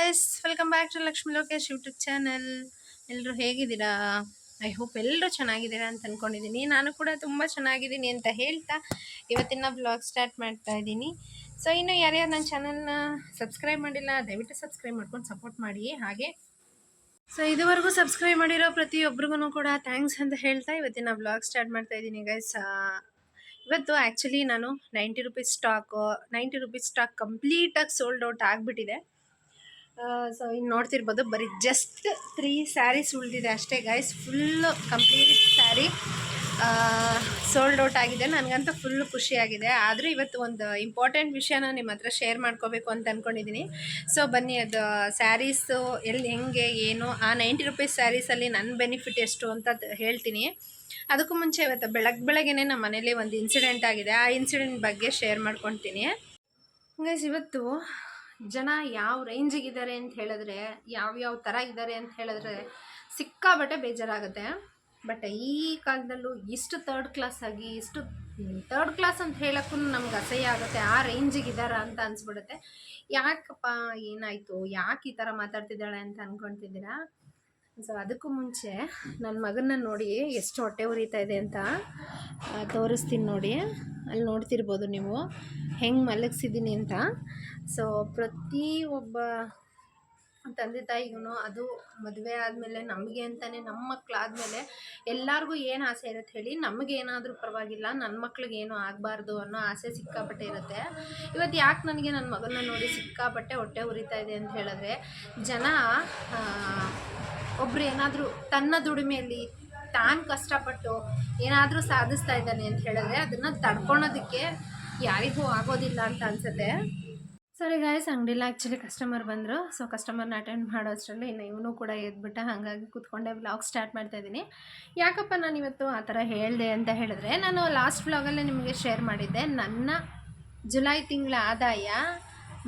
Guys, welcome back to Lakshmi Lokesh YouTube channel. ಎಲ್ಲರೂ ಹೇಗಿದ್ದೀರಾ? I hope ಎಲ್ಲರೂ ಚೆನ್ನಾಗಿದ್ದೀರಾ ಅಂತ ಅಂದ್ಕೊಂಡಿದ್ದೀನಿ. ನಾನು ಕೂಡ ತುಂಬ ಚೆನ್ನಾಗಿದ್ದೀನಿ ಅಂತ ಹೇಳ್ತಾ ಇವತ್ತಿನ ಬ್ಲಾಗ್ ಸ್ಟಾರ್ಟ್ ಮಾಡ್ತಾ ಇದ್ದೀನಿ. ಸೊ ಇನ್ನು ಯಾರ್ಯಾರು ನನ್ನ ಚಾನಲ್ನ ಸಬ್ಸ್ಕ್ರೈಬ್ ಮಾಡಿಲ್ಲ ದಯವಿಟ್ಟು ಸಬ್ಸ್ಕ್ರೈಬ್ ಮಾಡ್ಕೊಂಡು ಸಪೋರ್ಟ್ ಮಾಡಿ. ಹಾಗೆ ಸೊ ಇದುವರೆಗೂ ಸಬ್ಸ್ಕ್ರೈಬ್ ಮಾಡಿರೋ ಪ್ರತಿಯೊಬ್ಬರಿಗೂ ಕೂಡ ಥ್ಯಾಂಕ್ಸ್ ಅಂತ ಹೇಳ್ತಾ ಇವತ್ತಿನ ಬ್ಲಾಗ್ ಸ್ಟಾರ್ಟ್ ಮಾಡ್ತಾ ಇದ್ದೀನಿ ಗೈಸ್. ಇವತ್ತು ಆ್ಯಕ್ಚುಲಿ ನಾನು 90 ರುಪೀಸ್ ಸ್ಟಾಕ್ ಕಂಪ್ಲೀಟಾಗಿ ಸೋಲ್ಡ್ ಔಟ್ ಆಗಿಬಿಟ್ಟಿದೆ. ಸೊ ಇನ್ನು ನೋಡ್ತಿರ್ಬೋದು, ಬರೀ ಜಸ್ಟ್ 3 ಸ್ಯಾರೀಸ್ ಉಳಿದಿದೆ ಅಷ್ಟೇ guys. Full complete sari sold out ಆಗಿದೆ. ನನಗಂತೂ ಫುಲ್ಲು ಖುಷಿಯಾಗಿದೆ. ಆದರೆ ಇವತ್ತು ಒಂದು ಇಂಪಾರ್ಟೆಂಟ್ ವಿಷಯನ ನಿಮ್ಮ ಹತ್ರ ಶೇರ್ ಮಾಡ್ಕೋಬೇಕು ಅಂತ ಅಂದ್ಕೊಂಡಿದ್ದೀನಿ. ಸೊ ಬನ್ನಿ, ಅದು ಸ್ಯಾರೀಸು ಎಲ್ಲಿ ಹೆಂಗೆ ಏನು, ಆ 90 ರುಪೀಸ್ ಸ್ಯಾರೀಸಲ್ಲಿ ನನ್ನ ಬೆನಿಫಿಟ್ ಎಷ್ಟು ಅಂತ ಹೇಳ್ತೀನಿ. ಅದಕ್ಕೂ ಮುಂಚೆ ಇವತ್ತು ಬೆಳಗ್ಗೆನೇ ನಮ್ಮ ಮನೇಲಿ ಒಂದು ಇನ್ಸಿಡೆಂಟ್ ಆಗಿದೆ. ಆ ಇನ್ಸಿಡೆಂಟ್ ಬಗ್ಗೆ ಶೇರ್ ಮಾಡ್ಕೊತೀನಿ ಗೈಸ್. ಇವತ್ತು ಜನ ಯಾವ ರೇಂಜಿಗಿದ್ದಾರೆ ಅಂತ ಹೇಳಿದ್ರೆ, ಯಾವ್ಯಾವ ಥರ ಇದ್ದಾರೆ ಅಂತ ಹೇಳಿದ್ರೆ ಸಿಕ್ಕಾಬಟ್ಟೆ ಬೇಜಾರಾಗುತ್ತೆ. ಬಟ್ ಈ ಕಾಲದಲ್ಲೂ ಇಷ್ಟು ಥರ್ಡ್ ಕ್ಲಾಸ್ ಅಂತ ಹೇಳೋಕ್ಕೂ ನಮ್ಗೆ ಅಸಹ್ಯ ಆಗುತ್ತೆ. ಆ ರೇಂಜಿಗಿದ್ದಾರ ಅಂತ ಅನಿಸ್ಬಿಡುತ್ತೆ. ಯಾಕಪ್ಪ ಏನಾಯಿತು, ಯಾಕೆ ಈ ಥರ ಮಾತಾಡ್ತಿದ್ದಾಳೆ ಅಂತ ಅಂದ್ಕೊಳ್ತಿದ್ದೀರಾ? ಸೊ ಅದಕ್ಕೂ ಮುಂಚೆ ನನ್ನ ಮಗನ್ನ ನೋಡಿ ಎಷ್ಟು ಹೊಟ್ಟೆ ಉರಿತಾ ಇದೆ ಅಂತ ತೋರಿಸ್ತೀನಿ ನೋಡಿ. ಅಲ್ಲಿ ನೋಡ್ತಿರ್ಬೋದು ನೀವು ಹೆಂಗೆ ಮಲಗಿಸಿದ್ದೀನಿ ಅಂತ. ಸೊ ಪ್ರತಿ ಒಬ್ಬ ತಂದೆ ತಾಯಿಗೂ ಅದು ಮದುವೆ ಆದಮೇಲೆ ನಮಗೆ ಅಂತಲೇ, ನಮ್ಮ ಮಕ್ಕಳಾದಮೇಲೆ ಎಲ್ಲರಿಗೂ ಏನು ಆಸೆ ಇರುತ್ತೆ ಹೇಳಿ? ನಮಗೇನಾದರೂ ಪರವಾಗಿಲ್ಲ, ನನ್ನ ಮಕ್ಳಿಗೆ ಏನೂ ಆಗಬಾರ್ದು ಅನ್ನೋ ಆಸೆ ಸಿಕ್ಕಾಪಟ್ಟೆ ಇರುತ್ತೆ. ಇವತ್ತು ಯಾಕೆ ನನಗೆ ನನ್ನ ಮಗನ್ನ ನೋಡಿ ಸಿಕ್ಕಾಪಟ್ಟೆ ಹೊಟ್ಟೆ ಉರಿತಾ ಇದೆ ಅಂತ ಹೇಳಿದ್ರೆ, ಜನ ಒಬ್ಬರು ಏನಾದರೂ ತನ್ನ ದುಡಿಮೆಯಲ್ಲಿ ತಾನು ಕಷ್ಟಪಟ್ಟು ಏನಾದರೂ ಸಾಧಿಸ್ತಾ ಇದ್ದಾನೆ ಅಂತ ಹೇಳಿದ್ರೆ ಅದನ್ನು ತಡ್ಕೊಳೋದಕ್ಕೆ ಯಾರಿಗೂ ಆಗೋದಿಲ್ಲ ಅಂತ ಅನಿಸುತ್ತೆ. ಸರಿ ಗಾಯ್ಸ್, ಅಂಗಡಿಲ್ಲ ಆ್ಯಕ್ಚುಲಿ ಕಸ್ಟಮರ್ ಬಂದರು. ಸೊ ಕಸ್ಟಮರ್ನ ಅಟೆಂಡ್ ಮಾಡೋ ಅಷ್ಟರಲ್ಲಿ ಇನ್ನು ಇವನು ಕೂಡ ಎದ್ಬಿಟ್ಟ. ಹಾಗಾಗಿ ಕೂತ್ಕೊಂಡೆ ವ್ಲಾಗ್ ಸ್ಟಾರ್ಟ್ ಮಾಡ್ತಾಯಿದ್ದೀನಿ. ಯಾಕಪ್ಪ ನಾನು ಇವತ್ತು ಆ ಥರ ಹೇಳಿದೆ ಅಂತ ಹೇಳಿದ್ರೆ, ನಾನು ಲಾಸ್ಟ್ ವ್ಲಾಗಲ್ಲೇ ನಿಮಗೆ ಶೇರ್ ಮಾಡಿದ್ದೆ ನನ್ನ ಜುಲೈ ತಿಂಗಳ ಆದಾಯ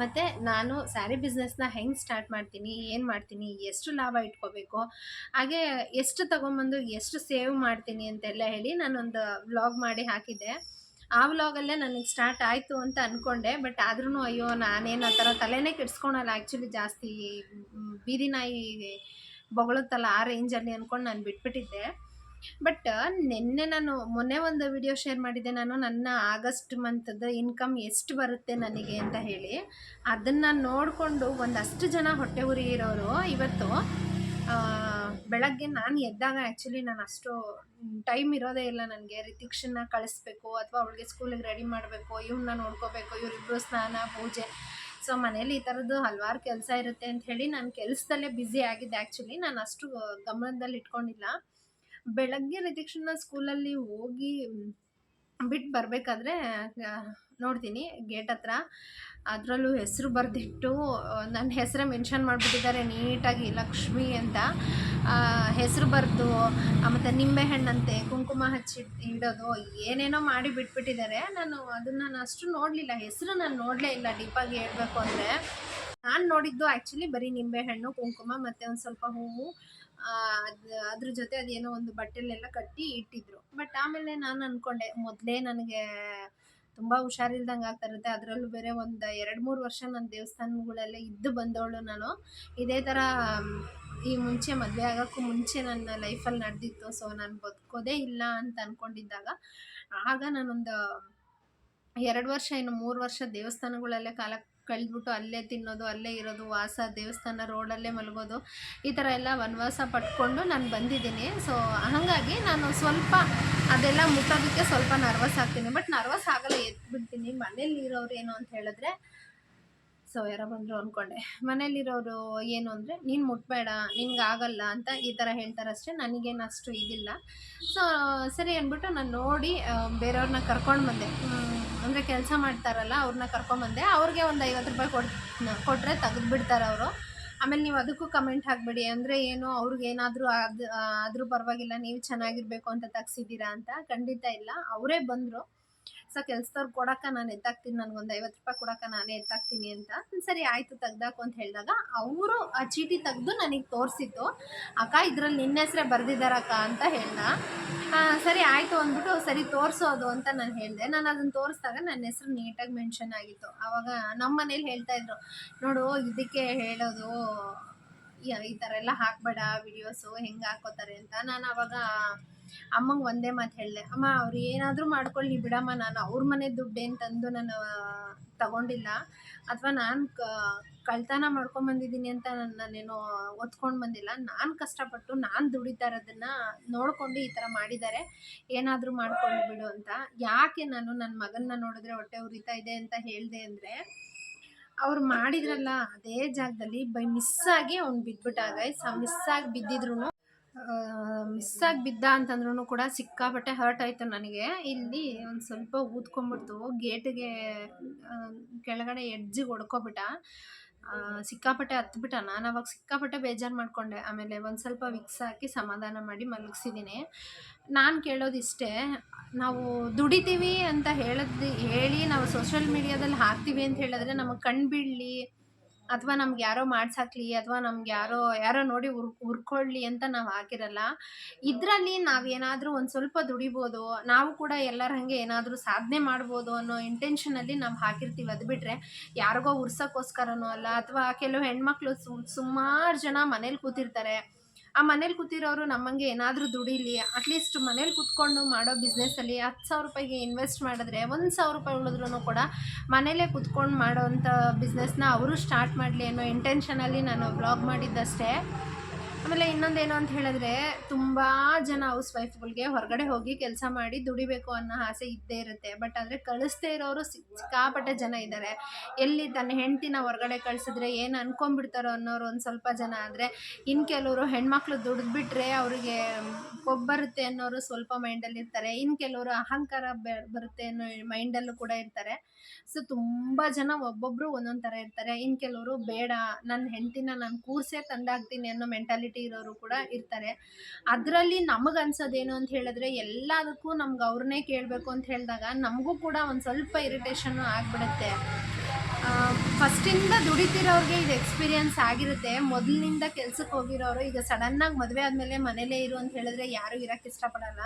ಮತ್ತು ನಾನು ಸ್ಯಾರಿ ಬಿಸ್ನೆಸ್ನ ಹೆಂಗೆ ಸ್ಟಾರ್ಟ್ ಮಾಡ್ತೀನಿ, ಏನು ಮಾಡ್ತೀನಿ, ಎಷ್ಟು ಲಾಭ ಇಟ್ಕೋಬೇಕು, ಹಾಗೆ ಎಷ್ಟು ತೊಗೊಂಬಂದು ಎಷ್ಟು ಸೇವ್ ಮಾಡ್ತೀನಿ ಅಂತೆಲ್ಲ ಹೇಳಿ ನಾನೊಂದು ವ್ಲಾಗ್ ಮಾಡಿ ಹಾಕಿದ್ದೆ. ಆ ವ್ಲಾಗಲ್ಲೇ ನನಗೆ ಸ್ಟಾರ್ಟ್ ಆಯಿತು ಅಂತ ಅಂದ್ಕೊಂಡೆ. ಬಟ್ ಆದ್ರೂ ಅಯ್ಯೋ, ನಾನೇನು ಆ ಥರ ತಲೆನೇ ಕೆಡಿಸ್ಕೊಳಲ್ಲ ಆ್ಯಕ್ಚುಲಿ. ಜಾಸ್ತಿ ಬೀದಿ ನಾಯಿ ಬೊಗಳುತ್ತಲ್ಲ ಆ ರೇಂಜಲ್ಲಿ ಅಂದ್ಕೊಂಡು ನಾನು ಬಿಟ್ಬಿಟ್ಟಿದ್ದೆ. ಬಟ್ ಮೊನ್ನೆ ಒಂದು ವಿಡಿಯೋ ಶೇರ್ ಮಾಡಿದ್ದೆ ನಾನು, ನನ್ನ ಆಗಸ್ಟ್ ಮಂತದ್ದು ಇನ್ಕಮ್ ಎಷ್ಟು ಬರುತ್ತೆ ನನಗೆ ಅಂತ ಹೇಳಿ. ಅದನ್ನು ನೋಡಿಕೊಂಡು ಒಂದಷ್ಟು ಜನ ಹೊಟ್ಟೆ ಉರಿ ಇರೋರು ಇವತ್ತು ಬೆಳಗ್ಗೆ ನಾನು ಎದ್ದಾಗ ಆ್ಯಕ್ಚುಲಿ ನಾನು ಅಷ್ಟು ಟೈಮ್ ಇರೋದೇ ಇಲ್ಲ ನನಗೆ. ರಿತಿಕ್ಷನ್ನ ಕಳಿಸ್ಬೇಕು ಅಥವಾ ಅವಳಿಗೆ ಸ್ಕೂಲಿಗೆ ರೆಡಿ ಮಾಡಬೇಕು, ಇವನ್ನ ನೋಡ್ಕೋಬೇಕು, ಇವರಿಬ್ಬರು ಸ್ನಾನ ಪೂಜೆ. ಸೊ ಮನೇಲಿ ಈ ಥರದ್ದು ಹಲವಾರು ಕೆಲಸ ಇರುತ್ತೆ ಅಂತ ಹೇಳಿ ನಾನು ಕೆಲಸದಲ್ಲೇ ಬ್ಯುಸಿ ಆಗಿದ್ದೆ. ಆ್ಯಕ್ಚುಲಿ ನಾನು ಅಷ್ಟು ಗಮನದಲ್ಲಿ ಇಟ್ಕೊಂಡಿಲ್ಲ. ಬೆಳಗ್ಗೆ ರಿತಿಕ್ಷನ್ನ ಸ್ಕೂಲಲ್ಲಿ ಹೋಗಿ ಬಿಟ್ಟು ಬರಬೇಕಾದ್ರೆ ನೋಡ್ತೀನಿ ಗೇಟ್ ಹತ್ರ, ಅದರಲ್ಲೂ ಹೆಸರು ಬರೆದಿಟ್ಟು ನನ್ನ ಹೆಸರೇ ಮೆನ್ಷನ್ ಮಾಡಿಬಿಟ್ಟಿದ್ದಾರೆ ನೀಟಾಗಿ, ಲಕ್ಷ್ಮಿ ಅಂತ ಹೆಸರು ಬರೆದು, ಮತ್ತು ನಿಂಬೆಹಣ್ಣಂತೆ ಕುಂಕುಮ ಹಚ್ಚಿ ಇಡೋದು ಏನೇನೋ ಮಾಡಿ ಬಿಟ್ಬಿಟ್ಟಿದ್ದಾರೆ. ನಾನು ಅದನ್ನು ಅಷ್ಟು ನೋಡಲಿಲ್ಲ, ಹೆಸರು ನಾನು ನೋಡಲೇ ಇಲ್ಲ. ಡೀಪಾಗಿ ಹೇಳಬೇಕು ಅಂದರೆ ನಾನು ನೋಡಿದ್ದು ಆ್ಯಕ್ಚುಲಿ ಬರೀ ನಿಂಬೆಹಣ್ಣು, ಕುಂಕುಮ ಮತ್ತು ಒಂದು ಸ್ವಲ್ಪ ಹೂವು, ಅದ್ರ ಜೊತೆ ಅದೇನೋ ಒಂದು ಬಟ್ಟೆಲೆಲ್ಲ ಕಟ್ಟಿ ಇಟ್ಟಿದ್ರು. ಬಟ್ ಆಮೇಲೆ ನಾನು ಅಂದ್ಕೊಂಡೆ, ಮೊದಲೇ ನನಗೆ ತುಂಬ ಹುಷಾರಿಲ್ದಂಗೆ ಆಗ್ತಾ ಇರುತ್ತೆ. ಅದರಲ್ಲೂ ಬೇರೆ ಒಂದು 2-3 ವರ್ಷ ನಾನು ದೇವಸ್ಥಾನಗಳಲ್ಲೇ ಇದ್ದು ಬಂದವಳು ನಾನು. ಇದೇ ಥರ ಈ ಮುಂಚೆ ಮದುವೆ ಆಗೋಕ್ಕೂ ಮುಂಚೆ ನನ್ನ ಲೈಫಲ್ಲಿ ನಡೆದಿತ್ತು. ಸೊ ನಾನು ಬದುಕೋದೇ ಇಲ್ಲ ಅಂತ ಅಂದ್ಕೊಂಡಿದ್ದಾಗ, ಆಗ ನಾನೊಂದು 2 ವರ್ಷ, ಇನ್ನು 3 ವರ್ಷ ದೇವಸ್ಥಾನಗಳಲ್ಲೇ ಕಾಲ ಕಳೆದ್ಬಿಟ್ಟು ಅಲ್ಲೇ ತಿನ್ನೋದು, ಅಲ್ಲೇ ಇರೋದು, ವಾಸ ದೇವಸ್ಥಾನ ರೋಡಲ್ಲೇ ಮಲಗೋದು, ಈ ಥರ ಎಲ್ಲ ವನವಾಸ ಪಟ್ಕೊಂಡು ನಾನು ಬಂದಿದ್ದೀನಿ. ಸೊ ಹಾಗಾಗಿ ನಾನು ಸ್ವಲ್ಪ ಅದೆಲ್ಲ ಮುಟ್ಟೋದಕ್ಕೆ ಸ್ವಲ್ಪ ನರ್ವಸ್ ಆಗ್ತೀನಿ. ಬಟ್ ನರ್ವಸ್ ಆಗಲ್ಲ, ಎದ್ಬಿಡ್ತೀನಿ. ಮನೇಲಿ ಇರೋರು ಏನು ಅಂತ ಹೇಳಿದ್ರೆ, ಸೊ ಯಾರೋ ಬಂದರು ಅಂದ್ಕೊಂಡೆ, ಮನೇಲಿರೋರು ಏನು ಅಂದರೆ ನೀನು ಮುಟ್ಬೇಡ, ನಿನ್ಗಾಗಲ್ಲ ಅಂತ ಈ ಥರ ಹೇಳ್ತಾರಷ್ಟೇ. ನನಗೇನು ಅಷ್ಟು ಇದಿಲ್ಲ. ಸೊ ಸರಿ ಅಂದ್ಬಿಟ್ಟು ನಾನು ನೋಡಿ ಬೇರೆಯವ್ರನ್ನ ಕರ್ಕೊಂಡು ಬಂದೆ. ಅಂದರೆ ಕೆಲಸ ಮಾಡ್ತಾರಲ್ಲ ಅವ್ರನ್ನ ಕರ್ಕೊಂಬಂದೆ. ಅವ್ರಿಗೆ ಒಂದು 50 ರೂಪಾಯಿ ಕೊಟ್ಟರೆ ತೆಗೆದುಬಿಡ್ತಾರೆ ಅವರು. ಆಮೇಲೆ ನೀವು ಅದಕ್ಕೂ ಕಮೆಂಟ್ ಹಾಕಬೇಡಿ, ಅಂದರೆ ಏನು ಅವ್ರಿಗೇನಾದರೂ ಆದರೂ ಪರವಾಗಿಲ್ಲ, ನೀವು ಚೆನ್ನಾಗಿರಬೇಕು ಅಂತ ತೆಗ್ಸಿದ್ದೀರಾ ಅಂತ. ಖಂಡಿತ ಇಲ್ಲ, ಅವರೇ ಬಂದರು. ಕೆಲ್ಸದವ್ರು ಕೊಡಕ್ಕ ನಾನು ಎತ್ತಾಕ್ತೀನಿ, ನನಗೊಂದು 50 ರೂಪಾಯಿ ಕೊಡಕ್ಕ ನಾನೇ ಎತ್ತಾಕ್ತೀನಿ ಅಂತ. ಸರಿ ಆಯಿತು ತೆಗ್ದಾಕು ಅಂತ ಹೇಳಿದಾಗ ಅವರು ಆ ಚೀಟಿ ತೆಗೆದು ನನಗೆ ತೋರಿಸಿದ್ದು. ಅಕ್ಕ ಇದ್ರಲ್ಲಿ ನಿನ್ನ ಹೆಸರೇ ಬರೆದಿದ್ದಾರಕ್ಕ ಅಂತ ಹೇಳ್ದ. ಸರಿ ಆಯಿತು ಅಂದ್ಬಿಟ್ಟು ಸರಿ ತೋರಿಸೋದು ಅಂತ ನಾನು ಹೇಳಿದೆ. ನಾನು ಅದನ್ನು ತೋರಿಸಿದಾಗ ನನ್ನ ಹೆಸರು ನೀಟಾಗಿ ಮೆನ್ಷನ್ ಆಗಿತ್ತು. ಆವಾಗ ನಮ್ಮ ಮನೇಲಿ ಹೇಳ್ತಾಯಿದ್ರು, ನೋಡು ಇದಕ್ಕೆ ಹೇಳೋದು ಈ ಥರ ಎಲ್ಲ ಹಾಕಬೇಡ ವಿಡಿಯೋಸು, ಹೆಂಗೆ ಹಾಕೋತಾರೆ ಅಂತ. ನಾನು ಆವಾಗ ಅಮ್ಮಂಗೆ ಒಂದೇ ಮಾತು ಹೇಳಿದೆ, ಅಮ್ಮ ಅವ್ರು ಏನಾದರೂ ಮಾಡ್ಕೊಳ್ಳಿ ಬಿಡಮ್ಮ, ನಾನು ಅವ್ರ ಮನೆ ದುಡ್ಡೇನು ತಂದು ನಾನು ತಗೊಂಡಿಲ್ಲ, ಅಥವಾ ನಾನು ಕಳ್ತನ ಮಾಡ್ಕೊಂಬಂದಿದ್ದೀನಿ ಅಂತ ನಾನೇನೋ ಒತ್ಕೊಂಡು ಬಂದಿಲ್ಲ. ನಾನು ಕಷ್ಟಪಟ್ಟು ನಾನು ದುಡಿತಾ ಇರೋದನ್ನು ನೋಡಿಕೊಂಡು ಈ ಥರ ಮಾಡಿದ್ದಾರೆ, ಏನಾದರೂ ಮಾಡ್ಕೊಂಡು ಬಿಡು ಅಂತ. ಯಾಕೆ ನಾನು ನನ್ನ ಮಗನ್ನ ನೋಡಿದ್ರೆ ಹೊಟ್ಟೆ ಉರಿತಾ ಇದೆ ಅಂತ ಹೇಳಿದೆ ಅಂದರೆ, ಅವ್ರು ಮಾಡಿದ್ರಲ್ಲ ಅದೇ ಜಾಗದಲ್ಲಿ ಬೈ ಮಿಸ್ಸಾಗಿ ಅವ್ನು ಬಿದ್ದುಬಿಟ್ಟ ಗೈಸ್. ಮಿಸ್ಸಾಗಿ ಬಿದ್ದಿದ್ರು, ಮಿಸ್ಸಾಗಿ ಬಿದ್ದ ಅಂತಂದ್ರೂ ಕೂಡ ಸಿಕ್ಕಾಪಟ್ಟೆ ಹರ್ಟ್ ಆಯಿತು ನನಗೆ. ಇಲ್ಲಿ ಒಂದು ಸ್ವಲ್ಪ ಊದ್ಕೊಂಬಿಡ್ತು, ಗೇಟಿಗೆ ಕೆಳಗಡೆ ಎಡ್ಜಿಗೆ ಹೊಡ್ಕೊಬಿಟ್ಟ, ಸಿಕ್ಕಾಪಟ್ಟೆ ಹತ್ಬಿಟ್ಟ. ನಾನು ಅವಾಗ ಸಿಕ್ಕಾಪಟ್ಟೆ ಬೇಜಾರು ಮಾಡಿಕೊಂಡೆ. ಆಮೇಲೆ ಒಂದು ಸ್ವಲ್ಪ ವಿಕ್ಸ್ ಹಾಕಿ ಸಮಾಧಾನ ಮಾಡಿ ಮಲಗಿಸಿದ್ದೀನಿ. ನಾನು ಕೇಳೋದಿಷ್ಟೇ, ನಾವು ದುಡಿತೀವಿ ಅಂತ ಹೇಳಿ ನಾವು ಸೋಷಿಯಲ್ ಮೀಡಿಯಾದಲ್ಲಿ ಹಾಕ್ತೀವಿ ಅಂತ ಹೇಳಿದ್ರೆ ನಮಗೆ ಕಣ್ಣು ಬೀಳಲಿ, ಅಥವಾ ನಮ್ಗೆ ಯಾರೋ ಮಾಡ್ಸಾಕ್ಲಿ, ಅಥವಾ ನಮ್ಗೆ ಯಾರೋ ನೋಡಿ ಹುರ್ಕೊಳ್ಳಿ ಅಂತ ನಾವು ಹಾಕಿರಲ್ಲ. ಇದರಲ್ಲಿ ನಾವೇನಾದರೂ ಒಂದು ಸ್ವಲ್ಪ ದುಡಿಬೋದು, ನಾವು ಕೂಡ ಎಲ್ಲರ ಹಾಗೆ ಏನಾದರೂ ಸಾಧನೆ ಮಾಡ್ಬೋದು ಅನ್ನೋ ಇಂಟೆನ್ಷನಲ್ಲಿ ನಾವು ಹಾಕಿರ್ತೀವಿ. ಅದು ಬಿಟ್ಟರೆ ಯಾರಿಗೋ ಉರ್ಸೋಕ್ಕೋಸ್ಕರನೋ ಅಲ್ಲ. ಅಥವಾ ಕೆಲವು ಹೆಣ್ಮಕ್ಳು ಸುಮಾರು ಜನ ಮನೇಲಿ ಕೂತಿರ್ತಾರೆ. ಆ ಮನೇಲಿ ಕೂತಿರೋರು ನಮ್ಮಂಗೆ ಏನಾದರೂ ದುಡೀಲಿ, ಅಟ್ಲೀಸ್ಟ್ ಮನೇಲಿ ಕೂತ್ಕೊಂಡು ಮಾಡೋ ಬಿಸ್ನೆಸ್ಸಲ್ಲಿ 10,000 ರೂಪಾಯಿಗೆ ಇನ್ವೆಸ್ಟ್ ಮಾಡಿದ್ರೆ 1,000 ರೂಪಾಯಿ ಉಳಿದ್ರೂ ಕೂಡ ಮನೇಲೇ ಕೂತ್ಕೊಂಡು ಮಾಡೋವಂಥ ಬಿಸ್ನೆಸ್ನ ಅವರು ಸ್ಟಾರ್ಟ್ ಮಾಡಲಿ ಅನ್ನೋ ಇಂಟೆನ್ಷನಲ್ಲಿ ನಾನು ವ್ಲಾಗ್ ಮಾಡಿದ್ದಷ್ಟೇ. ಆಮೇಲೆ ಇನ್ನೊಂದೇನು ಅಂತ ಹೇಳಿದ್ರೆ, ತುಂಬ ಜನ ಹೌಸ್ ವೈಫ್ಗಳಿಗೆ ಹೊರಗಡೆ ಹೋಗಿ ಕೆಲಸ ಮಾಡಿ ದುಡಿಬೇಕು ಅನ್ನೋ ಆಸೆ ಇದ್ದೇ ಇರುತ್ತೆ. ಬಟ್ ಆದರೆ ಕಳಿಸ್ದೇ ಇರೋರು ಸಿಕ್ಕಾಪಟ್ಟೆ ಜನ ಇದ್ದಾರೆ. ಎಲ್ಲಿ ತನ್ನ ಹೆಂಡ್ತಿನ ಹೊರಗಡೆ ಕಳಿಸಿದ್ರೆ ಏನು ಅನ್ಕೊಂಡ್ಬಿಡ್ತಾರೋ ಅನ್ನೋರು ಒಂದು ಸ್ವಲ್ಪ ಜನ. ಆದರೆ ಇನ್ನು ಕೆಲವರು ಹೆಣ್ಮಕ್ಳು ದುಡಿದ್ಬಿಟ್ರೆ ಅವರಿಗೆ ಕೊಬ್ಬು ಬರುತ್ತೆ ಅನ್ನೋರು ಸ್ವಲ್ಪ ಮೈಂಡಲ್ಲಿ ಇರ್ತಾರೆ. ಇನ್ನು ಕೆಲವರು ಅಹಂಕಾರ ಬರುತ್ತೆ ಅನ್ನೋ ಮೈಂಡಲ್ಲೂ ಕೂಡ ಇರ್ತಾರೆ. ಸೊ ತುಂಬ ಜನ ಒಬ್ಬೊಬ್ಬರು ಒಂದೊಂದು ಥರ ಇರ್ತಾರೆ. ಇನ್ನು ಕೆಲವರು ಬೇಡ, ನನ್ನ ಹೆಂಡ್ತಿನ ನಾನು ಕೂರ್ಸೇ ತಂದಾಗ್ತೀನಿ ಅನ್ನೋ ಮೆಂಟಾಲಿಟಿ ಇರೋರು ಕೂಡ ಇರ್ತಾರೆ. ಅದರಲ್ಲಿ ನಮಗೆ ಅನ್ಸೋದೇನು ಅಂತ ಹೇಳಿದ್ರೆ, ಎಲ್ಲದಕ್ಕೂ ನಮ್ಗೆ ಅವ್ರನ್ನೇ ಕೇಳಬೇಕು ಅಂತ ಹೇಳಿದಾಗ ನಮಗೂ ಕೂಡ ಒಂದು ಸ್ವಲ್ಪ ಇರಿಟೇಷನ್ನು ಆಗಿಬಿಡುತ್ತೆ. ಫಸ್ಟಿಂದ ದುಡಿತಿರೋರಿಗೆ ಇದು ಎಕ್ಸ್ಪೀರಿಯನ್ಸ್ ಆಗಿರುತ್ತೆ. ಮೊದಲಿನಿಂದ ಕೆಲ್ಸಕ್ಕೆ ಹೋಗಿರೋರು ಈಗ ಸಡನ್ನಾಗಿ ಮದುವೆ ಆದಮೇಲೆ ಮನೇಲೇ ಇರು ಅಂತ ಹೇಳಿದ್ರೆ ಯಾರೂ ಇರೋಕ್ಕೆ ಇಷ್ಟಪಡಲ್ಲ.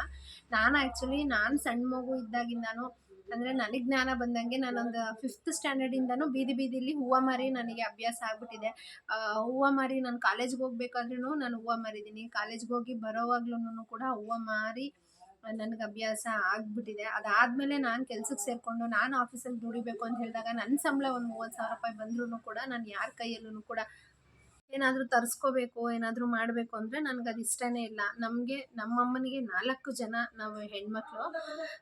ನಾನು ಸಣ್ಣ ಮಗು ಇದ್ದಾಗಿಂದಾನು, ಅಂದರೆ ನನಗೆ ಜ್ಞಾನ ಬಂದಂಗೆ ನಾನೊಂದು 5th ಸ್ಟ್ಯಾಂಡರ್ಡಿಂದನೂ ಬೀದಿಲಿ ಹೂವು ಮಾರಿ ನನಗೆ ಅಭ್ಯಾಸ ಆಗಿಬಿಟ್ಟಿದೆ. ಹೂವು ಮಾರಿ ನಾನು ಕಾಲೇಜ್ಗೆ ಹೋಗ್ಬೇಕಾದ್ರೂ ನಾನು ಹೂವು ಮಾರಿದ್ದೀನಿ. ಕಾಲೇಜ್ಗೆ ಹೋಗಿ ಬರೋವಾಗ್ಲೂ ಕೂಡ ಹೂವು ಮಾರಿ ನನಗೆ ಅಭ್ಯಾಸ ಆಗಿಬಿಟ್ಟಿದೆ. ಅದಾದಮೇಲೆ ನಾನು ಕೆಲ್ಸಕ್ಕೆ ಸೇರಿಕೊಂಡು ನಾನು ಆಫೀಸಲ್ಲಿ ದುಡಿಬೇಕು ಅಂತ ಹೇಳಿದಾಗ ನನ್ನ ಸಂಬಳ ಒಂದು 30,000 ರೂಪಾಯಿ ಬಂದ್ರೂ ಕೂಡ ನಾನು ಯಾರ ಕೈಯಲ್ಲೂ ಕೂಡ ಏನಾದರೂ ತರಿಸ್ಕೋಬೇಕು, ಏನಾದರೂ ಮಾಡಬೇಕು ಅಂದರೆ ನನಗದು ಇಷ್ಟನೇ ಇಲ್ಲ. ನಮ್ಮಮ್ಮನಿಗೆ 4 ಜನ ನಾವು ಹೆಣ್ಮಕ್ಳು.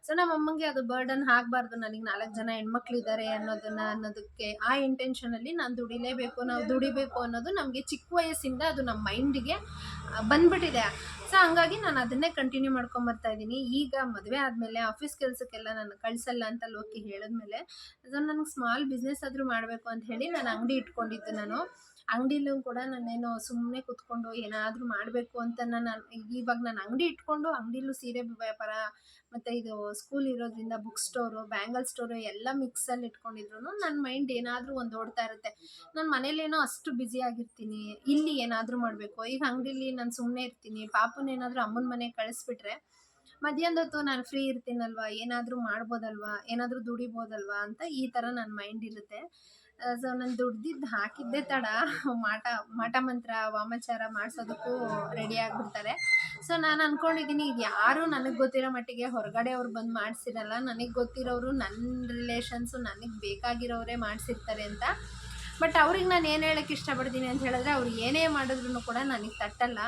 ಸೊ ನಮ್ಮಮ್ಮಂಗೆ ಅದು ಬರ್ಡನ್ ಆಗಬಾರ್ದು, ನನಗೆ 4 ಜನ ಹೆಣ್ಮಕ್ಳಿದ್ದಾರೆ ಅನ್ನೋದಕ್ಕೆ ಆ ಇಂಟೆನ್ಷನಲ್ಲಿ ನಾನು ದುಡಿಲೇಬೇಕು, ನಾವು ದುಡಿಬೇಕು ಅನ್ನೋದು ನಮಗೆ ಚಿಕ್ಕ ವಯಸ್ಸಿಂದ ಅದು ನಮ್ಮ ಮೈಂಡಿಗೆ ಬಂದ್ಬಿಟ್ಟಿದೆ. ಸೊ ಹಂಗಾಗಿ ನಾನು ಅದನ್ನೇ ಕಂಟಿನ್ಯೂ ಮಾಡ್ಕೊಂಬರ್ತಾಯಿದ್ದೀನಿ. ಈಗ ಮದುವೆ ಆದಮೇಲೆ ಆಫೀಸ್ ಕೆಲಸಕ್ಕೆಲ್ಲ ನಾನು ಕಳಿಸಲ್ಲ ಅಂತ ಲೋಕಿ ಹೇಳಿದ್ಮೇಲೆ, ಅದು ನನಗೆ ಸ್ಮಾಲ್ ಬಿಸ್ನೆಸ್ ಆದರೂ ಮಾಡಬೇಕು ಅಂತ ಹೇಳಿ ನಾನು ಅಂಗಡಿ ಇಟ್ಕೊಂಡಿದ್ದು. ನಾನು ಅಂಗಡಿಲೂ ಕೂಡ ನಾನೇನೋ ಸುಮ್ಮನೆ ಕೂತ್ಕೊಂಡು ಏನಾದರೂ ಮಾಡಬೇಕು ಅಂತ ಇವಾಗ ನಾನು ಅಂಗಡಿ ಇಟ್ಕೊಂಡು ಅಂಗಡಿಲೂ ಸೀರೆ ವ್ಯಾಪಾರ ಮತ್ತು ಇದು ಸ್ಕೂಲ್ ಇರೋದ್ರಿಂದ ಬುಕ್ ಸ್ಟೋರು, ಬ್ಯಾಂಗಲ್ ಸ್ಟೋರು ಎಲ್ಲ ಮಿಕ್ಸಲ್ಲಿ ಇಟ್ಕೊಂಡಿದ್ರು ನನ್ನ ಮೈಂಡ್ ಏನಾದರೂ ಒಂದು ಓಡ್ತಾ ಇರುತ್ತೆ. ನಾನು ಮನೇಲೇನೋ ಅಷ್ಟು ಬ್ಯುಸಿಯಾಗಿರ್ತೀನಿ, ಇಲ್ಲಿ ಏನಾದರೂ ಮಾಡಬೇಕು. ಈಗ ಅಂಗಡಿಲಿ ನಾನು ಸುಮ್ಮನೆ ಇರ್ತೀನಿ, ಪಾಪನೇನಾದರೂ ಅಮ್ಮನ ಮನೆಗೆ ಕಳಿಸ್ಬಿಟ್ರೆ ಮಧ್ಯಾಹ್ನದ ಹೊತ್ತು ನಾನು ಫ್ರೀ ಇರ್ತೀನಲ್ವ, ಏನಾದರೂ ಮಾಡ್ಬೋದಲ್ವಾ, ಏನಾದರೂ ದುಡಿಬೋದಲ್ವಾ ಅಂತ ಈ ಥರ ನನ್ನ ಮೈಂಡ್ ಇರುತ್ತೆ. ಸೊ ನಾನು ದುಡ್ದಿದ್ದು ಹಾಕಿದ್ದೇ ತಡ ಮಾಟ ಮಂತ್ರ ವಾಮಾಚಾರ ಮಾಡಿಸೋದಕ್ಕೂ ರೆಡಿ ಆಗಿಬಿಡ್ತಾರೆ. ಸೊ ನಾನು ಅಂದ್ಕೊಂಡಿದ್ದೀನಿ, ಇದು ಯಾರು ನನಗೆ ಗೊತ್ತಿರೋ ಮಟ್ಟಿಗೆ ಹೊರಗಡೆ ಅವ್ರು ಬಂದು ಮಾಡಿಸಿರಲ್ಲ, ನನಗೆ ಗೊತ್ತಿರೋರು ನನ್ನ ರಿಲೇಷನ್ಸು ನನಗೆ ಬೇಕಾಗಿರೋರೇ ಮಾಡಿಸಿರ್ತಾರೆ ಅಂತ. ಬಟ್ ಅವ್ರಿಗೆ ನಾನು ಏನು ಹೇಳೋಕ್ಕೆ ಇಷ್ಟಪಡ್ತೀನಿ ಅಂತ ಹೇಳಿದ್ರೆ, ಅವ್ರು ಏನೇ ಮಾಡಿದ್ರು ಕೂಡ ನನಗೆ ತಟ್ಟಲ್ಲ.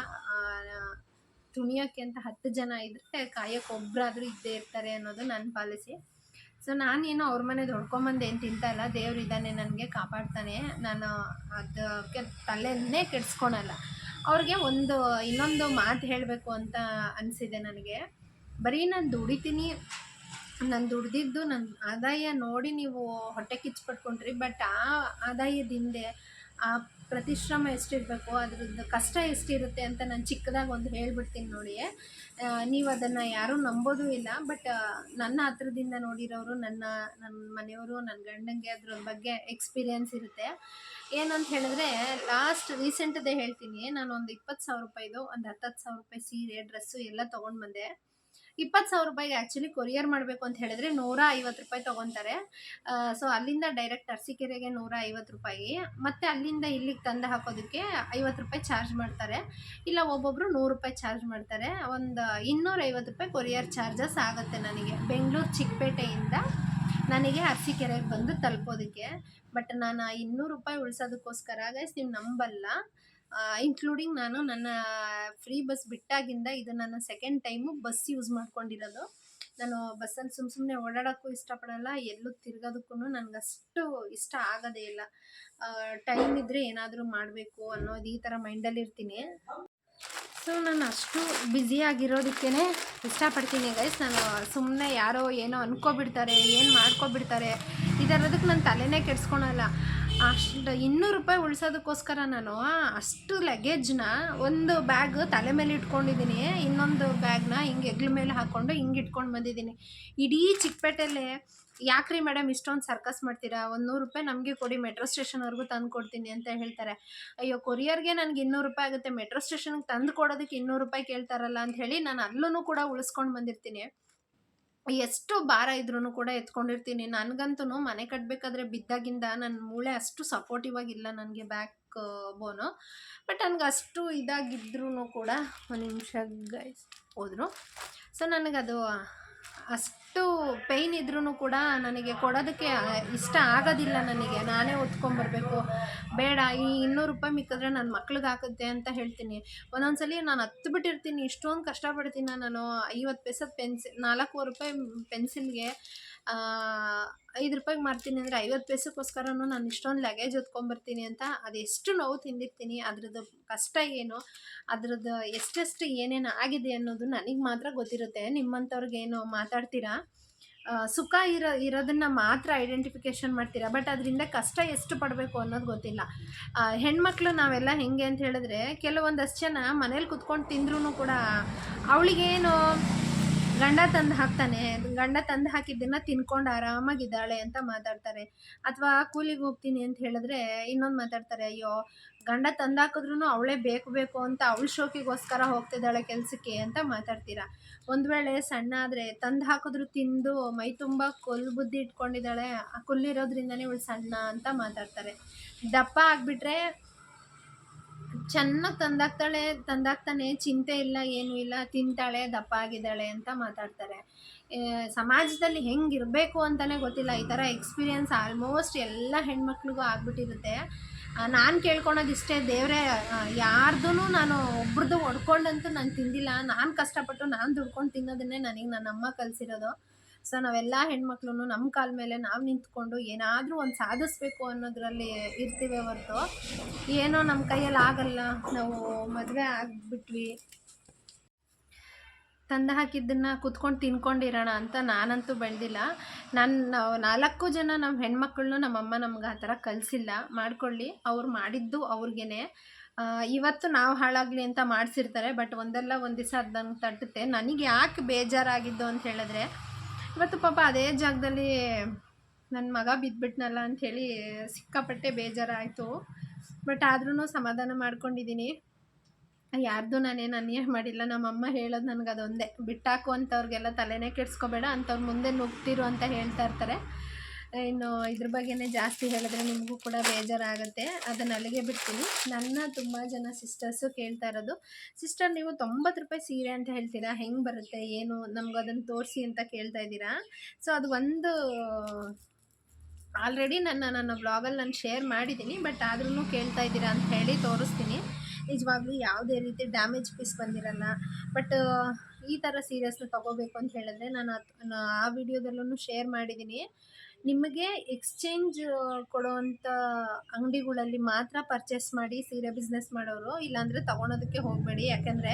ತುಣಿಯೋಕ್ಕೆ ಅಂತ 10 ಜನ ಇದ್ದರೆ ಕಾಯೋಕ್ಕೆ ಒಬ್ಬರಾದರೂ ಇದ್ದೇ ಇರ್ತಾರೆ ಅನ್ನೋದು ನನ್ನ ಪಾಲಿಸಿ. ಸೊ ನಾನೇನು ಅವ್ರ ಮನೆದು ಹೊಡ್ಕೊಂಬಂದು ಏನು ತಿಂತಾಯಿಲ್ಲ, ದೇವ್ರು ಇದ್ದಾನೆ ನನಗೆ ಕಾಪಾಡ್ತಾನೆ. ನಾನು ಅದಕ್ಕೆ ತಲೆಯನ್ನೇ ಕೆಡಿಸ್ಕೊಳಲ್ಲ. ಅವ್ರಿಗೆ ಇನ್ನೊಂದು ಮಾತು ಹೇಳಬೇಕು ಅಂತ ಅನಿಸಿದೆ ನನಗೆ. ಬರೀ ನಾನು ದುಡಿತೀನಿ, ನಾನು ದುಡ್ದಿದ್ದು ನನ್ನ ಆದಾಯ ನೋಡಿ ನೀವು ಹೊಟ್ಟೆ ಕಿಚ್ಚು ಪಟ್ಕೊಂಡ್ರಿ, ಬಟ್ ಆ ಆದಾಯದ ಹಿಂದೆ ಆ ಪ್ರತಿಶ್ರಮ ಎಷ್ಟಿರಬೇಕು, ಅದ್ರದ್ದು ಕಷ್ಟ ಎಷ್ಟಿರುತ್ತೆ ಅಂತ ನಾನು ಚಿಕ್ಕದಾಗಿ ಒಂದು ಹೇಳ್ಬಿಡ್ತೀನಿ ನೋಡಿ. ನೀವು ಅದನ್ನು ಯಾರೂ ನಂಬೋದೂ ಇಲ್ಲ. ಬಟ್ ನನ್ನ ಹತ್ರದಿಂದ ನೋಡಿರೋರು, ನನ್ನ ಮನೆಯವರು, ನನ್ನ ಗಂಡಂಗೆ ಅದ್ರ ಬಗ್ಗೆ ಎಕ್ಸ್ಪೀರಿಯೆನ್ಸ್ ಇರುತ್ತೆ. ಏನಂತ ಹೇಳಿದ್ರೆ, ಲಾಸ್ಟ್ ರೀಸೆಂಟ್ದೇ ಹೇಳ್ತೀನಿ. ನಾನು ಒಂದು 20,000 ರೂಪಾಯಿದು ಒಂದು 10,000 ರೂಪಾಯಿ ಸೀರೆ, ಡ್ರೆಸ್ಸು ಎಲ್ಲ ತೊಗೊಂಡು ಬಂದೆ. 20,000 ರೂಪಾಯಿಗೆ ಆ್ಯಕ್ಚುಲಿ ಕೊರಿಯರ್ ಮಾಡಬೇಕು ಅಂತ ಹೇಳಿದ್ರೆ 150 ರೂಪಾಯಿ ತೊಗೊತಾರೆ. ಸೊ ಅಲ್ಲಿಂದ ಡೈರೆಕ್ಟ್ ಅರಸೀಕೆರೆಗೆ 150 ರೂಪಾಯಿ, ಮತ್ತು ಅಲ್ಲಿಂದ ಇಲ್ಲಿಗೆ ತಂದು ಹಾಕೋದಕ್ಕೆ 50 ರೂಪಾಯಿ ಚಾರ್ಜ್ ಮಾಡ್ತಾರೆ. ಇಲ್ಲ ಒಬ್ಬೊಬ್ಬರು 100 ರೂಪಾಯಿ ಚಾರ್ಜ್ ಮಾಡ್ತಾರೆ. ಒಂದು 250 ರೂಪಾಯಿ ಕೊರಿಯರ್ ಚಾರ್ಜಸ್ ಆಗುತ್ತೆ ನನಗೆ, ಬೆಂಗಳೂರು ಚಿಕ್ಕಪೇಟೆಯಿಂದ ನನಗೆ ಅರಸೀಕೆರೆಗೆ ಬಂದು ತಲುಪೋದಕ್ಕೆ. ಬಟ್ ನಾನು 200 ರೂಪಾಯಿ ಉಳಿಸೋದಕ್ಕೋಸ್ಕರ ಗೈಸ್, ನೀವು ನಂಬಲ್ಲ, ಇನ್ಕ್ಲೂಡಿಂಗ್ ನಾನು ನನ್ನ ಫ್ರೀ ಬಸ್ ಬಿಟ್ಟಾಗಿಂದ ಇದು ನನ್ನ ಸೆಕೆಂಡ್ ಟೈಮು ಬಸ್ ಯೂಸ್ ಮಾಡ್ಕೊಂಡಿರೋದು. ನಾನು ಬಸ್ಸಲ್ಲಿ ಸುಮ್ಮನೆ ಓಡಾಡೋಕ್ಕೂ ಇಷ್ಟಪಡಲ್ಲ, ಎಲ್ಲೂ ತಿರ್ಗೋದಕ್ಕೂ ನನಗಷ್ಟು ಇಷ್ಟ ಆಗೋದೇ ಇಲ್ಲ. ಟೈಮ್ ಇದ್ದರೆ ಏನಾದರೂ ಮಾಡಬೇಕು ಅನ್ನೋದು ಈ ಥರ ಮೈಂಡಲ್ಲಿ ಇರ್ತೀನಿ. ಸೊ ನಾನು ಅಷ್ಟು ಬ್ಯುಸಿಯಾಗಿರೋದಕ್ಕೇ ಇಷ್ಟಪಡ್ತೀನಿ ಗೈಸ್. ನಾನು ಸುಮ್ಮನೆ ಯಾರೋ ಏನೋ ಅಂದ್ಕೊಬಿಡ್ತಾರೆ, ಏನು ಮಾಡ್ಕೊಬಿಡ್ತಾರೆ, ಇದರದಕ್ಕೆ ನಾನು ತಲೆನೇ ಕೆಡಿಸ್ಕೊಳಲ್ಲ. ಅಷ್ಟು 200 ರೂಪಾಯಿ ಉಳಿಸೋದಕ್ಕೋಸ್ಕರ ನಾನು ಅಷ್ಟು ಲಗೇಜ್ನ ಒಂದು ಬ್ಯಾಗ್ ತಲೆ ಮೇಲೆ ಇಟ್ಕೊಂಡಿದ್ದೀನಿ, ಇನ್ನೊಂದು ಬ್ಯಾಗ್ನ ಹಿಂಗೆ ಹೆಗ್ಲ ಮೇಲೆ ಹಾಕ್ಕೊಂಡು ಹಿಂಗೆ ಇಟ್ಕೊಂಡು ಬಂದಿದ್ದೀನಿ. ಇಡೀ ಚಿಕ್ಕಪೇಟೆಯಲ್ಲೇ ಯಾಕ್ರಿ ಮೇಡಮ್ ಇಷ್ಟೊಂದು ಸರ್ಕಸ್ ಮಾಡ್ತೀರಾ, ಒಂದು 100 ರೂಪಾಯಿ ನಮಗೆ ಕೊಡಿ, ಮೆಟ್ರೋ ಸ್ಟೇಷನ್ವರೆಗೂ ತಂದು ಕೊಡ್ತೀನಿ ಅಂತ ಹೇಳ್ತಾರೆ. ಅಯ್ಯೋ ಕೊರಿಯರ್ಗೆ ನನಗೆ 200 ರೂಪಾಯಿ ಆಗುತ್ತೆ, ಮೆಟ್ರೋ ಸ್ಟೇಷನ್ಗೆ ತಂದು ಕೊಡೋದಕ್ಕೆ 200 ರೂಪಾಯಿ ಕೇಳ್ತಾರಲ್ಲ ಅಂತ ಹೇಳಿ ನಾನು ಅಲ್ಲೂ ಕೂಡ ಉಳಿಸ್ಕೊಂಡು ಬಂದಿರ್ತೀನಿ. ಎಷ್ಟು ಭಾರ ಇದ್ರೂ ಕೂಡ ಎತ್ಕೊಂಡಿರ್ತೀನಿ. ನನಗಂತೂ ಮನೆ ಕಟ್ಟಬೇಕಾದ್ರೆ ಬಿದ್ದಾಗಿಂದ ನನ್ನ ಮೂಳೆ ಅಷ್ಟು ಸಪೋರ್ಟಿವ್ ಆಗಿಲ್ಲ, ನನಗೆ ಬ್ಯಾಕ್ ಬೋನು. ಬಟ್ ನನಗೆ ಅಷ್ಟು ಇದಾಗಿದ್ರೂ ಕೂಡ ಒಂದು ನಿಮಿಷ ಗೈಸ್ ಹೋದರು. ಸೊ ನನಗದು ಅಷ್ಟು ಪೇಯ್ನ್ ಇದ್ರೂ ಕೂಡ ನನಗೆ ಕೊಡೋದಕ್ಕೆ ಇಷ್ಟ ಆಗೋದಿಲ್ಲ. ನನಗೆ ನಾನೇ ಹೊತ್ಕೊಂಬರ್ಬೇಕು, ಬೇಡ ಈ 200 ರೂಪಾಯಿ ಮಿಕ್ಕಿದ್ರೆ ನನ್ನ ಮಕ್ಳಿಗೆ ಆಗುತ್ತೆ ಅಂತ ಹೇಳ್ತೀನಿ. ಒಂದೊಂದು ಸಲ ನಾನು ಹತ್ಬಿಟ್ಟಿರ್ತೀನಿ, ಇಷ್ಟೊಂದು ಕಷ್ಟಪಡ್ತೀನಿ ನಾನು. 50 ಪೈಸದ ಪೆನ್ಸಿಲ್, 4 ರೂಪಾಯಿ ಪೆನ್ಸಿಲ್ಗೆ 5 ರೂಪಾಯಿಗೆ ಮಾರ್ತೀನಿ ಅಂದರೆ 50 ಪೈಸಕ್ಕೋಸ್ಕರನೂ ನಾನು ಇಷ್ಟೊಂದು ಲಗೇಜ್ ಹೊತ್ಕೊಂಬರ್ತೀನಿ ಅಂತ ಅದೆಷ್ಟು ನೋವು ತಿಂದಿರ್ತೀನಿ. ಅದ್ರದ್ದು ಕಷ್ಟ ಏನು, ಅದ್ರದ್ದು ಎಷ್ಟೆಷ್ಟು ಏನೇನು ಆಗಿದೆ ಅನ್ನೋದು ನನಗೆ ಮಾತ್ರ ಗೊತ್ತಿರುತ್ತೆ. ನಿಮ್ಮಂಥವ್ರಿಗೇನು ಮಾತಾಡ್ತೀರಾ, ಸುಖ ಇರೋದನ್ನು ಮಾತ್ರ ಐಡೆಂಟಿಫಿಕೇಷನ್ ಮಾಡ್ತೀರಾ, ಬಟ್ ಅದರಿಂದ ಕಷ್ಟ ಎಷ್ಟು ಪಡಬೇಕು ಅನ್ನೋದು ಗೊತ್ತಿಲ್ಲ. ಹೆಣ್ಮಕ್ಳು ನಾವೆಲ್ಲ ಹೆಂಗೆ ಅಂತ ಹೇಳಿದ್ರೆ, ಕೆಲವೊಂದಷ್ಟು ಜನ ಮನೇಲಿ ಕುತ್ಕೊಂಡು ತಿಂದ್ರೂ ಕೂಡ ಅವಳಿಗೇನು ಗಂಡ ತಂದು ಹಾಕ್ತಾನೆ, ಗಂಡ ತಂದು ಹಾಕಿದ್ದನ್ನು ತಿನ್ಕೊಂಡು ಆರಾಮಾಗಿದ್ದಾಳೆ ಅಂತ ಮಾತಾಡ್ತಾರೆ. ಅಥವಾ ಕೂಲಿಗೆ ಹೋಗ್ತೀನಿ ಅಂತ ಹೇಳಿದ್ರೆ ಇನ್ನೊಂದು ಮಾತಾಡ್ತಾರೆ, ಅಯ್ಯೋ ಗಂಡ ತಂದು ಹಾಕಿದ್ರೂ ಅವಳೇ ಬೇಕು ಅಂತ ಅವಳ ಶೋಕಿಗೋಸ್ಕರ ಹೋಗ್ತಿದ್ದಾಳೆ ಕೆಲಸಕ್ಕೆ ಅಂತ ಮಾತಾಡ್ತೀರಾ. ಒಂದು ವೇಳೆ ಸಣ್ಣ ಆದರೆ ತಂದು ಹಾಕಿದ್ರು ತಿಂದು ಮೈ ತುಂಬ ಕೊಲ್ಲು ಬುದ್ಧಿ ಇಟ್ಕೊಂಡಿದ್ದಾಳೆ, ಆ ಕೊಲ್ಲಿರೋದ್ರಿಂದನೇ ಇವಳು ಸಣ್ಣ ಅಂತ ಮಾತಾಡ್ತಾರೆ. ದಪ್ಪ ಆಗಿಬಿಟ್ರೆ ಚೆನ್ನಾಗಿ ತಂದಾಕ್ತಾನೆ, ಚಿಂತೆ ಇಲ್ಲ, ಏನೂ ಇಲ್ಲ, ತಿಂತಾಳೆ, ದಪ್ಪ ಆಗಿದ್ದಾಳೆ ಅಂತ ಮಾತಾಡ್ತಾರೆ. ಸಮಾಜದಲ್ಲಿ ಹೆಂಗಿರಬೇಕು ಅಂತಲೇ ಗೊತ್ತಿಲ್ಲ. ಈ ಥರ ಎಕ್ಸ್ಪೀರಿಯೆನ್ಸ್ ಆಲ್ಮೋಸ್ಟ್ ಎಲ್ಲ ಹೆಣ್ಮಕ್ಳಿಗೂ ಆಗ್ಬಿಟ್ಟಿರುತ್ತೆ. ನಾನು ಕೇಳ್ಕೊಳೋದಿಷ್ಟೇ, ದೇವರೇ ಯಾರ್ದೂ ನಾನು ಒಬ್ರದ್ದು ಹೊಡ್ಕೊಂಡಂತೂ ನಾನು ತಿಂದಿಲ್ಲ. ನಾನು ಕಷ್ಟಪಟ್ಟು ನಾನು ದುಡ್ಕೊಂಡು ತಿನ್ನೋದನ್ನೇ ನನಗೆ ನನ್ನ ಅಮ್ಮ ಕಲಿಸಿರೋದು. ಸೊ ನಾವೆಲ್ಲ ಹೆಣ್ಮಕ್ಳು ನಮ್ಮ ಕಾಲ ಮೇಲೆ ನಾವು ನಿಂತ್ಕೊಂಡು ಏನಾದರೂ ಒಂದು ಸಾಧಿಸ್ಬೇಕು ಅನ್ನೋದರಲ್ಲಿ ಇರ್ತೀವಿ ಹೊರತು, ಏನೋ ನಮ್ಮ ಕೈಯಲ್ಲಿ ಆಗಲ್ಲ, ನಾವು ಮದುವೆ ಆಗಿಬಿಟ್ವಿ, ತಂದು ಹಾಕಿದ್ದನ್ನು ಕುತ್ಕೊಂಡು ತಿನ್ಕೊಂಡಿರೋಣ ಅಂತ ನಾನಂತೂ ಬೆಳೆದಿಲ್ಲ. ನಾನು 4 ಜನ ನಮ್ಮ ಹೆಣ್ಮಕ್ಳನ್ನೂ ನಮ್ಮಮ್ಮ ನಮ್ಗೆ ಆ ಥರ ಕಲಿಸಿಲ್ಲ. ಮಾಡ್ಕೊಳ್ಳಿ, ಅವ್ರು ಮಾಡಿದ್ದು ಅವ್ರಿಗೇ. ಇವತ್ತು ನಾವು ಹಾಳಾಗಲಿ ಅಂತ ಮಾಡಿಸಿರ್ತಾರೆ, ಬಟ್ ಒಂದಲ್ಲ ಒಂದು ದಿವಸ ಅದು ನಂಗೆ ತಟ್ಟುತ್ತೆ. ನನಗೆ ಯಾಕೆ ಬೇಜಾರಾಗಿದ್ದು ಅಂತ ಹೇಳಿದ್ರೆ, ಇವತ್ತು ಪಾಪ ಅದೇ ಜಾಗದಲ್ಲಿ ನನ್ನ ಮಗ ಬಿದ್ದುಬಿಟ್ನಲ್ಲ ಅಂಥೇಳಿ ಸಿಕ್ಕಾಪಟ್ಟೆ ಬೇಜಾರಾಯಿತು. ಬಟ್ ಆದ್ರೂ ಸಮಾಧಾನ ಮಾಡ್ಕೊಂಡಿದ್ದೀನಿ. ಯಾರ್ದು ನಾನೇನು ಅನ್ಯಾಯ ಮಾಡಿಲ್ಲ. ನಮ್ಮಮ್ಮ ಹೇಳೋದು ನನಗೆ ಅದೊಂದೇ, ಬಿಟ್ಟಾಕು ಅಂಥವ್ರಿಗೆಲ್ಲ ತಲೆನೇ ಕೆಡಿಸ್ಕೋಬೇಡ, ಅಂಥವ್ರು ಮುಂದೆ ನುಗ್ತಿರು ಅಂತ ಹೇಳ್ತಾ ಇರ್ತಾರೆ. ಇನ್ನು ಇದ್ರ ಬಗ್ಗೆನೇ ಜಾಸ್ತಿ ಹೇಳಿದ್ರೆ ನಿಮಗೂ ಕೂಡ ಬೇಜಾರಾಗುತ್ತೆ, ಅದನ್ನು ಅಲ್ಲಿಗೆ ಬಿಡ್ತೀನಿ. ನನ್ನ ತುಂಬ ಜನ ಸಿಸ್ಟರ್ಸು ಕೇಳ್ತಾ ಇರೋದು, ಸಿಸ್ಟರ್ ನೀವು 90 ರೂಪಾಯಿ ಸೀರೆ ಅಂತ ಹೇಳ್ತೀರಾ, ಹೆಂಗೆ ಬರುತ್ತೆ ಏನು, ನಮ್ಗೆ ಅದನ್ನು ತೋರಿಸಿ ಅಂತ ಕೇಳ್ತಾ ಇದ್ದೀರಾ. ಸೊ ಅದು ಒಂದು ಆಲ್ರೆಡಿ ನನ್ನ ಬ್ಲಾಗಲ್ಲಿ ನಾನು ಶೇರ್ ಮಾಡಿದ್ದೀನಿ, ಬಟ್ ಆದ್ರೂ ಕೇಳ್ತಾ ಇದ್ದೀರಾ ಅಂತ ಹೇಳಿ ತೋರಿಸ್ತೀನಿ. ನಿಜವಾಗ್ಲೂ ಯಾವುದೇ ರೀತಿ ಡ್ಯಾಮೇಜ್ ಪೀಸ್ ಬಂದಿರಲ್ಲ. ಬಟ್ ಈ ಥರ ಸೀರೆಸ್ನ ತೊಗೋಬೇಕು ಅಂತ ಹೇಳಿದ್ರೆ ನಾನು ಆ ವಿಡಿಯೋದಲ್ಲೂ ಶೇರ್ ಮಾಡಿದ್ದೀನಿ. ನಿಮಗೆ ಎಕ್ಸ್ಚೇಂಜ್ ಕೊಡುವಂಥ ಅಂಗಡಿಗಳಲ್ಲಿ ಮಾತ್ರ ಪರ್ಚೇಸ್ ಮಾಡಿ ಸೀರೆ ಬಿಸ್ನೆಸ್ ಮಾಡೋರು, ಇಲ್ಲಾಂದರೆ ತೊಗೊಳೋದಕ್ಕೆ ಹೋಗಬೇಡಿ. ಯಾಕೆಂದರೆ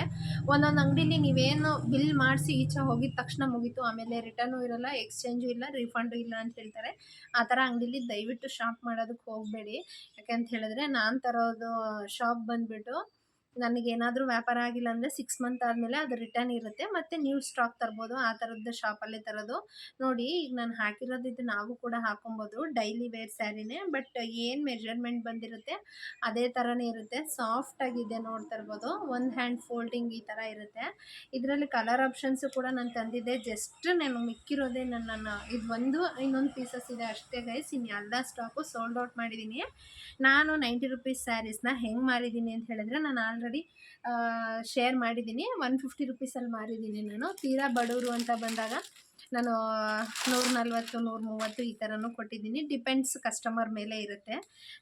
ಒಂದೊಂದು ಅಂಗಡೀಲಿ ನೀವೇನು ಬಿಲ್ ಮಾಡಿಸಿ ಈಚೆ ಹೋಗಿದ ತಕ್ಷಣ ಮುಗೀತು, ಆಮೇಲೆ ರಿಟರ್ನು ಇರೋಲ್ಲ, ಎಕ್ಸ್ಚೇಂಜು ಇಲ್ಲ, ರೀಫಂಡು ಇಲ್ಲ ಅಂತ ಹೇಳ್ತಾರೆ. ಆ ಥರ ಅಂಗಡೀಲಿ ದಯವಿಟ್ಟು ಶಾಪ್ ಮಾಡೋದಕ್ಕೆ ಹೋಗಬೇಡಿ. ಯಾಕೆಂತ ಹೇಳಿದ್ರೆ ನಾನು ತರೋದು ಶಾಪ್ ಬಂದುಬಿಟ್ಟು ನನಗೇನಾದರೂ ವ್ಯಾಪಾರ ಆಗಿಲ್ಲ ಅಂದರೆ 6 ಮಂತ್ ಆದಮೇಲೆ ಅದು ರಿಟರ್ನ್ ಇರುತ್ತೆ, ಮತ್ತು ನ್ಯೂ ಸ್ಟಾಕ್ ತರ್ಬೋದು. ಆ ಥರದ್ದು ಶಾಪಲ್ಲೇ ತರೋದು. ನೋಡಿ ಈಗ ನಾನು ಹಾಕಿರೋದು ಇದು ನಾವು ಕೂಡ ಹಾಕೊಬೋದು, ಡೈಲಿ ವೇರ್ ಸ್ಯಾರಿನೇ. ಬಟ್ ಏನು ಮೆಜರ್ಮೆಂಟ್ ಬಂದಿರುತ್ತೆ ಅದೇ ಥರನೇ ಇರುತ್ತೆ. ಸಾಫ್ಟಾಗಿದೆ, ನೋಡ್ತಾ ಇರ್ಬೋದು. ಒಂದು ಹ್ಯಾಂಡ್ ಫೋಲ್ಡಿಂಗ್ ಈ ಥರ ಇರುತ್ತೆ. ಇದರಲ್ಲಿ ಕಲರ್ ಆಪ್ಷನ್ಸು ಕೂಡ ನಾನು ತಂದಿದ್ದೆ. ಜಸ್ಟ್ ನಾನು ಮಿಕ್ಕಿರೋದೇ ನನ್ನ ಇದು ಇನ್ನೊಂದು ಪೀಸಸ್ ಇದೆ ಅಷ್ಟೇ ಗೈಸ್. ಇನ್ನು ಎಲ್ಲ ಸ್ಟಾಕು ಸೋಲ್ಡ್ ಔಟ್ ಮಾಡಿದ್ದೀನಿ. ನಾನು 90 ರುಪೀಸ್ ಸ್ಯಾರೀಸ್ನ ಹೆಂಗೆ ಮಾರಿದ್ದೀನಿ ಅಂತ ಹೇಳಿದ್ರೆ, ನಾನು ಆಲ್ರೆಡಿ ಶೇರ್ ಮಾಡಿದ್ದೀನಿ. 150 ರುಪೀಸಲ್ಲಿ ಮಾರಿದ್ದೀನಿ ನಾನು. ತೀರಾ ಬಡವರು ಅಂತ ಬಂದಾಗ ನಾನು 140, 130 ಈ ಥರನೂ ಕೊಟ್ಟಿದ್ದೀನಿ. ಡಿಪೆಂಡ್ಸ್ ಕಸ್ಟಮರ್ ಮೇಲೆ ಇರುತ್ತೆ.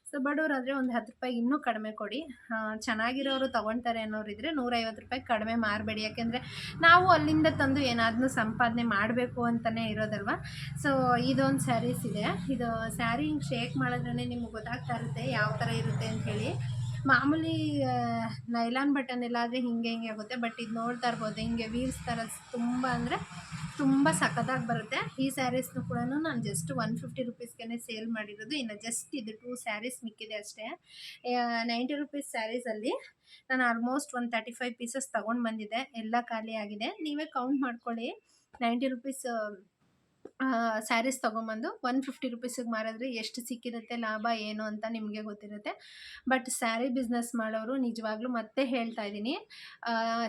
ಸೊ ಬಡವರಾದರೆ ಒಂದು 10 ರೂಪಾಯಿ ಇನ್ನೂ ಕಡಿಮೆ ಕೊಡಿ. ಚೆನ್ನಾಗಿರೋರು ತೊಗೊಳ್ತಾರೆ ಅನ್ನೋರಿದ್ರೆ 150 ರೂಪಾಯಿ ಕಡಿಮೆ ಮಾರಬೇಡಿ. ಯಾಕೆಂದರೆ ನಾವು ಅಲ್ಲಿಂದ ತಂದು ಏನಾದರೂ ಸಂಪಾದನೆ ಮಾಡಬೇಕು ಅಂತಲೇ ಇರೋದಲ್ವ. ಸೊ ಇದೊಂದು ಸ್ಯಾರೀಸ್ ಇದೆ. ಇದು ಸ್ಯಾರಿ ಹಿಂಗೆ ಶೇಕ್ ಮಾಡಿದ್ರೇ ನಿಮ್ಗೆ ಗೊತ್ತಾಗ್ತಾ ಇರುತ್ತೆ ಯಾವ ಥರ ಇರುತ್ತೆ ಅಂಥೇಳಿ. ಮಾಮೂಲಿ ನೈಲಾನ್ ಬಟನ್ ಎಲ್ಲ ಆದರೆ ಹಿಂಗೆ ಆಗುತ್ತೆ. ಬಟ್ ಇದು ನೋಡ್ತಾ ಇರ್ಬೋದು, ಹಿಂಗೆ ವೀವ್ಸ್ ಥರ ತುಂಬ ಅಂದರೆ ತುಂಬ ಸಖತ್ತಾಗಿ ಬರುತ್ತೆ. ಈ ಸ್ಯಾರೀಸ್ನು ಕೂಡ ನಾನು ಜಸ್ಟ್ 150 ರುಪೀಸ್ಗೆ ಸೇಲ್ ಮಾಡಿರೋದು. ಇನ್ನು ಜಸ್ಟ್ ಇದು 2 ಸ್ಯಾರೀಸ್ ಮಿಕ್ಕಿದೆ ಅಷ್ಟೇ. 90 ರುಪೀಸ್ ಸ್ಯಾರೀಸಲ್ಲಿ ನಾನು ಆಲ್ಮೋಸ್ಟ್ ಒಂದು 35 ಪೀಸಸ್ ತೊಗೊಂಡು ಬಂದಿದ್ದೆ. ಎಲ್ಲ ಖಾಲಿ ಆಗಿದೆ. ನೀವೇ ಕೌಂಟ್ ಮಾಡ್ಕೊಳ್ಳಿ. 90 ರುಪೀಸ್ ಸ್ಯಾರೀಸ್ ತೊಗೊಂಬಂದು 150 ರುಪೀಸಿಗೆ ಮಾರಿದ್ರೆ ಎಷ್ಟು ಸಿಕ್ಕಿರುತ್ತೆ ಲಾಭ ಏನು ಅಂತ ನಿಮಗೆ ಗೊತ್ತಿರುತ್ತೆ. ಬಟ್ ಸ್ಯಾರಿ ಬಿಸ್ನೆಸ್ ಮಾಡೋರು ನಿಜವಾಗ್ಲೂ ಮತ್ತೆ ಹೇಳ್ತಾ ಇದ್ದೀನಿ,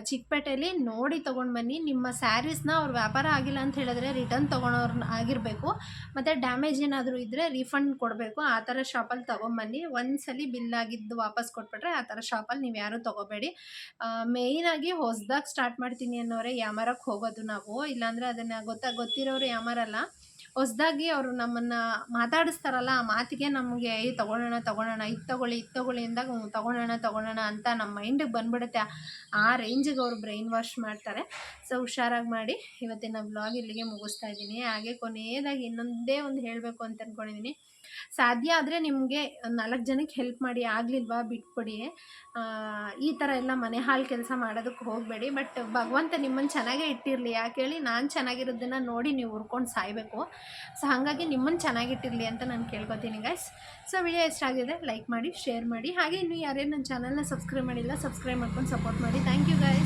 ಚಿಕ್ಕಪೇಟೆಯಲ್ಲಿ ನೋಡಿ ತೊಗೊಂಡು ಬನ್ನಿ. ನಿಮ್ಮ ಸ್ಯಾರೀಸ್ನ ಅವ್ರು ವ್ಯಾಪಾರ ಆಗಿಲ್ಲ ಅಂತ ಹೇಳಿದ್ರೆ ರಿಟರ್ನ್ ತೊಗೊಳೋರು ಆಗಿರಬೇಕು, ಮತ್ತು ಡ್ಯಾಮೇಜ್ ಏನಾದರೂ ಇದ್ದರೆ ರೀಫಂಡ್ ಕೊಡಬೇಕು. ಆ ಥರ ಶಾಪಲ್ಲಿ ತೊಗೊಂಬನ್ನಿ. ಒಂದ್ಸಲಿ ಬಿಲ್ ಆಗಿದ್ದು ವಾಪಸ್ ಕೊಟ್ಬಿಟ್ರೆ ಆ ಥರ ಶಾಪಲ್ಲಿ ನೀವು ಯಾರೂ ತೊಗೋಬೇಡಿ. ಮೇಯ್ನಾಗಿ ಹೊಸ್ದಾಗಿ ಸ್ಟಾರ್ಟ್ ಮಾಡ್ತೀನಿ ಅನ್ನೋರೇ ಯಾಮಾರಕ್ಕೆ ಹೋಗೋದು ನಾವು. ಇಲ್ಲಾಂದರೆ ಅದನ್ನು ಗೊತ್ತಿರೋರು ಯಾಮಾರಲ್ಲ. ಹೊಸ್ದಾಗಿ ಅವರು ನಮ್ಮನ್ನು ಮಾತಾಡಿಸ್ತಾರಲ್ಲ, ಆ ಮಾತಿಗೆ ನಮಗೆ ತೊಗೊಳೋಣ ಇದು ತೊಗೊಳ್ಳಿ ಅಂದಾಗ ತೊಗೊಳೋಣ ಅಂತ ನಮ್ಮ ಮೈಂಡಿಗೆ ಬಂದ್ಬಿಡುತ್ತೆ. ಆ ರೇಂಜಿಗೆ ಅವರು ಬ್ರೈನ್ ವಾಶ್ ಮಾಡ್ತಾರೆ. ಸೊ ಹುಷಾರಾಗಿ ಮಾಡಿ. ಇವತ್ತಿನ ವ್ಲಾಗ್ ಇಲ್ಲಿಗೆ ಮುಗಿಸ್ತಾ ಇದ್ದೀನಿ. ಹಾಗೆ ಕೊನೆಯದಾಗಿ ಇನ್ನೊಂದೇ ಒಂದು ಹೇಳಬೇಕು ಅಂತ ಅಂದ್ಕೊಂಡಿದ್ದೀನಿ. ಸಾಧ್ಯ ಆದರೆ ನಿಮಗೆ 4 ಜನಕ್ಕೆ ಹೆಲ್ಪ್ ಮಾಡಿ, ಆಗಲಿಲ್ವಾ ಬಿಟ್ಬಿಡಿ. ಈ ಥರ ಎಲ್ಲ ಮನೆ ಹಾಳು ಕೆಲಸ ಮಾಡೋದಕ್ಕೆ ಹೋಗಬೇಡಿ. ಬಟ್ ಭಗವಂತ ನಿಮ್ಮನ್ನು ಚೆನ್ನಾಗೇ ಇಟ್ಟಿರಲಿ. ಯಾಕೆ ಹೇಳಿ, ನಾನು ಚೆನ್ನಾಗಿರೋದನ್ನು ನೋಡಿ ನೀವು ಹುರ್ಕೊಂಡು ಸಾಯಬೇಕು. ಸೊ ಹಾಗಾಗಿ ನಿಮ್ಮನ್ನು ಚೆನ್ನಾಗಿಟ್ಟಿರಲಿ ಅಂತ ನಾನು ಕೇಳ್ಕೊತೀನಿ ಗೈಸ್. ಸೊ ವಿಡಿಯೋ ಇಷ್ಟ ಆಗಿದೆ ಲೈಕ್ ಮಾಡಿ, ಶೇರ್ ಮಾಡಿ. ಹಾಗೆ ಇನ್ನೂ ಯಾರ್ಯಾರು ನನ್ನ ಚಾನಲ್ನ ಸಬ್ಸ್ಕ್ರೈಬ್ ಮಾಡಿಲ್ಲ ಸಬ್ಸ್ಕ್ರೈಬ್ ಮಾಡ್ಕೊಂಡು ಸಪೋರ್ಟ್ ಮಾಡಿ. Thank you guys.